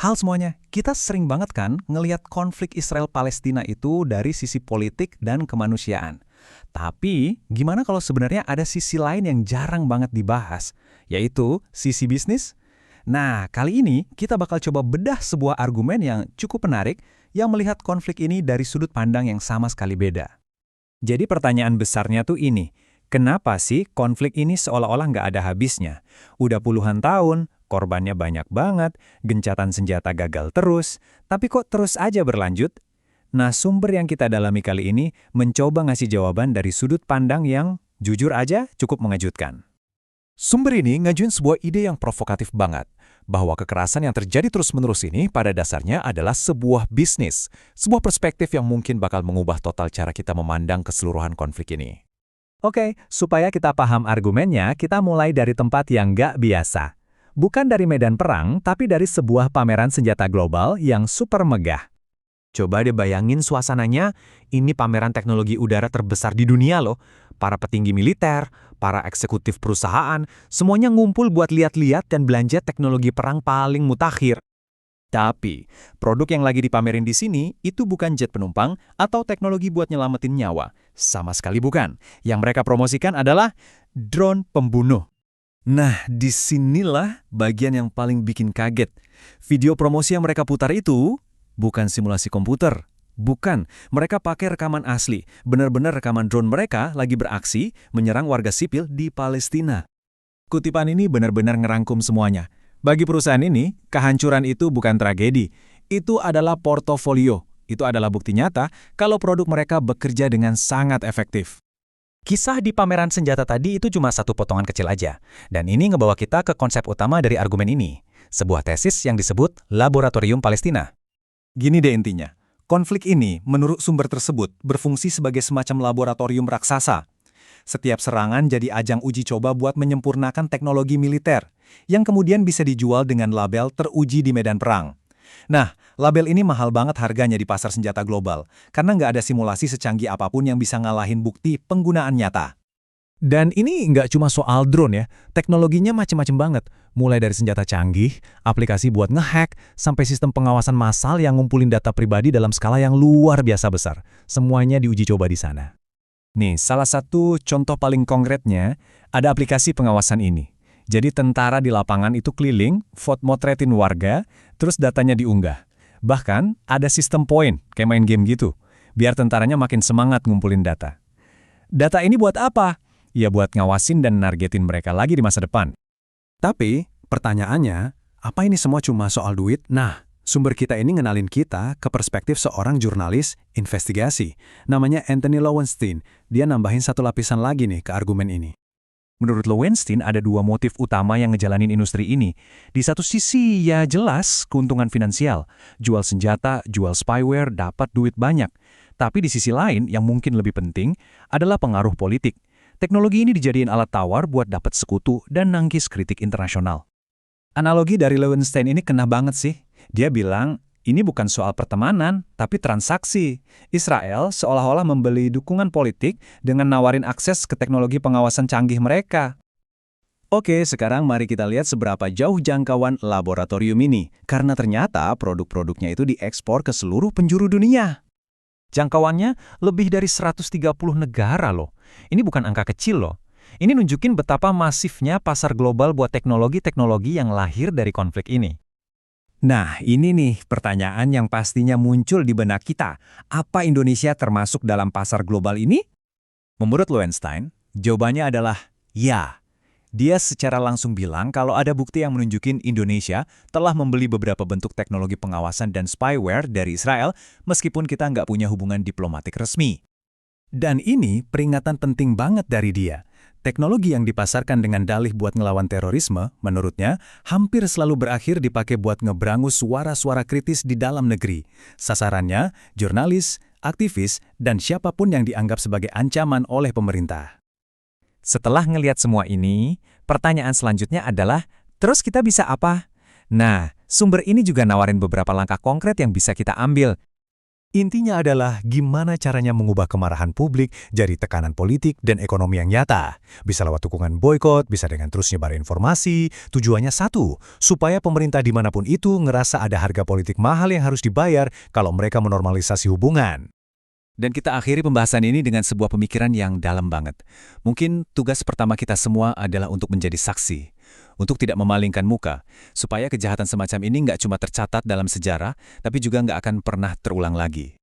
Hal semuanya, kita sering banget kan ngelihat konflik Israel-Palestina itu dari sisi politik dan kemanusiaan. Tapi, gimana kalau sebenarnya ada sisi lain yang jarang banget dibahas, yaitu sisi bisnis? Nah, kali ini kita bakal coba bedah sebuah argumen yang cukup menarik yang melihat konflik ini dari sudut pandang yang sama sekali beda. Jadi pertanyaan besarnya tuh ini, kenapa sih konflik ini seolah-olah nggak ada habisnya? Udah puluhan tahun, korbannya banyak banget, gencatan senjata gagal terus, tapi kok terus aja berlanjut? Nah, sumber yang kita dalami kali ini mencoba ngasih jawaban dari sudut pandang yang, jujur aja, cukup mengejutkan. Sumber ini ngajuin sebuah ide yang provokatif banget, bahwa kekerasan yang terjadi terus-menerus ini pada dasarnya adalah sebuah bisnis, sebuah perspektif yang mungkin bakal mengubah total cara kita memandang keseluruhan konflik ini. Oke, supaya kita paham argumennya, kita mulai dari tempat yang nggak biasa. Bukan dari medan perang, tapi dari sebuah pameran senjata global yang super megah. Coba deh bayangin suasananya, ini pameran teknologi udara terbesar di dunia loh. Para petinggi militer, para eksekutif perusahaan, semuanya ngumpul buat lihat-lihat dan belanja teknologi perang paling mutakhir. Tapi, produk yang lagi dipamerin di sini itu bukan jet penumpang atau teknologi buat nyelamatin nyawa. Sama sekali bukan. Yang mereka promosikan adalah drone pembunuh. Nah, disinilah bagian yang paling bikin kaget. Video promosi yang mereka putar itu bukan simulasi komputer. Bukan, mereka pakai rekaman asli. Benar-benar rekaman drone mereka lagi beraksi menyerang warga sipil di Palestina. Kutipan ini benar-benar ngerangkum semuanya. Bagi perusahaan ini, kehancuran itu bukan tragedi. Itu adalah portofolio. Itu adalah bukti nyata kalau produk mereka bekerja dengan sangat efektif. Kisah di pameran senjata tadi itu cuma satu potongan kecil aja. Dan ini ngebawa kita ke konsep utama dari argumen ini. Sebuah tesis yang disebut Laboratorium Palestina. Gini deh intinya, konflik ini menurut sumber tersebut berfungsi sebagai semacam laboratorium raksasa. Setiap serangan jadi ajang uji coba buat menyempurnakan teknologi militer, yang kemudian bisa dijual dengan label teruji di medan perang. Nah, label ini mahal banget harganya di pasar senjata global, karena nggak ada simulasi secanggih apapun yang bisa ngalahin bukti penggunaan nyata. Dan ini nggak cuma soal drone ya, teknologinya macem-macem banget. Mulai dari senjata canggih, aplikasi buat ngehack, sampai sistem pengawasan massal yang ngumpulin data pribadi dalam skala yang luar biasa besar. Semuanya diuji coba di sana. Nih, salah satu contoh paling konkretnya, ada aplikasi pengawasan ini. Jadi tentara di lapangan itu keliling, motretin warga, terus datanya diunggah. Bahkan ada sistem poin, kayak main game gitu, biar tentaranya makin semangat ngumpulin data. Data ini buat apa? Ya buat ngawasin dan nargetin mereka lagi di masa depan. Tapi, pertanyaannya, apa ini semua cuma soal duit? Nah, sumber kita ini ngenalin kita ke perspektif seorang jurnalis investigasi. Namanya Anthony Lowenstein. Dia nambahin satu lapisan lagi nih ke argumen ini. Menurut Lowenstein, ada dua motif utama yang ngejalanin industri ini. Di satu sisi, ya jelas, keuntungan finansial. Jual senjata, jual spyware, dapat duit banyak. Tapi di sisi lain, yang mungkin lebih penting, adalah pengaruh politik. Teknologi ini dijadiin alat tawar buat dapat sekutu dan nangkis kritik internasional. Analogi dari Lowenstein ini kena banget sih. Dia bilang, ini bukan soal pertemanan, tapi transaksi. Israel seolah-olah membeli dukungan politik dengan nawarin akses ke teknologi pengawasan canggih mereka. Oke, sekarang mari kita lihat seberapa jauh jangkauan laboratorium ini. Karena ternyata produk-produknya itu diekspor ke seluruh penjuru dunia. Jangkauannya lebih dari 130 negara loh. Ini bukan angka kecil loh. Ini nunjukin betapa masifnya pasar global buat teknologi-teknologi yang lahir dari konflik ini. Nah, ini nih pertanyaan yang pastinya muncul di benak kita. Apa Indonesia termasuk dalam pasar global ini? Menurut Lowenstein, jawabannya adalah ya. Dia secara langsung bilang kalau ada bukti yang menunjukin Indonesia telah membeli beberapa bentuk teknologi pengawasan dan spyware dari Israel meskipun kita nggak punya hubungan diplomatik resmi. Dan ini peringatan penting banget dari dia. Teknologi yang dipasarkan dengan dalih buat ngelawan terorisme, menurutnya, hampir selalu berakhir dipakai buat ngeberangus suara-suara kritis di dalam negeri. Sasarannya, jurnalis, aktivis, dan siapapun yang dianggap sebagai ancaman oleh pemerintah. Setelah ngelihat semua ini, pertanyaan selanjutnya adalah, terus kita bisa apa? Nah, sumber ini juga nawarin beberapa langkah konkret yang bisa kita ambil. Intinya adalah gimana caranya mengubah kemarahan publik jadi tekanan politik dan ekonomi yang nyata. Bisa lewat dukungan boykot, bisa dengan terus nyebar informasi. Tujuannya satu, supaya pemerintah dimanapun itu ngerasa ada harga politik mahal yang harus dibayar kalau mereka menormalisasi hubungan. Dan kita akhiri pembahasan ini dengan sebuah pemikiran yang dalam banget. Mungkin tugas pertama kita semua adalah untuk menjadi saksi, untuk tidak memalingkan muka, supaya kejahatan semacam ini nggak cuma tercatat dalam sejarah, tapi juga nggak akan pernah terulang lagi.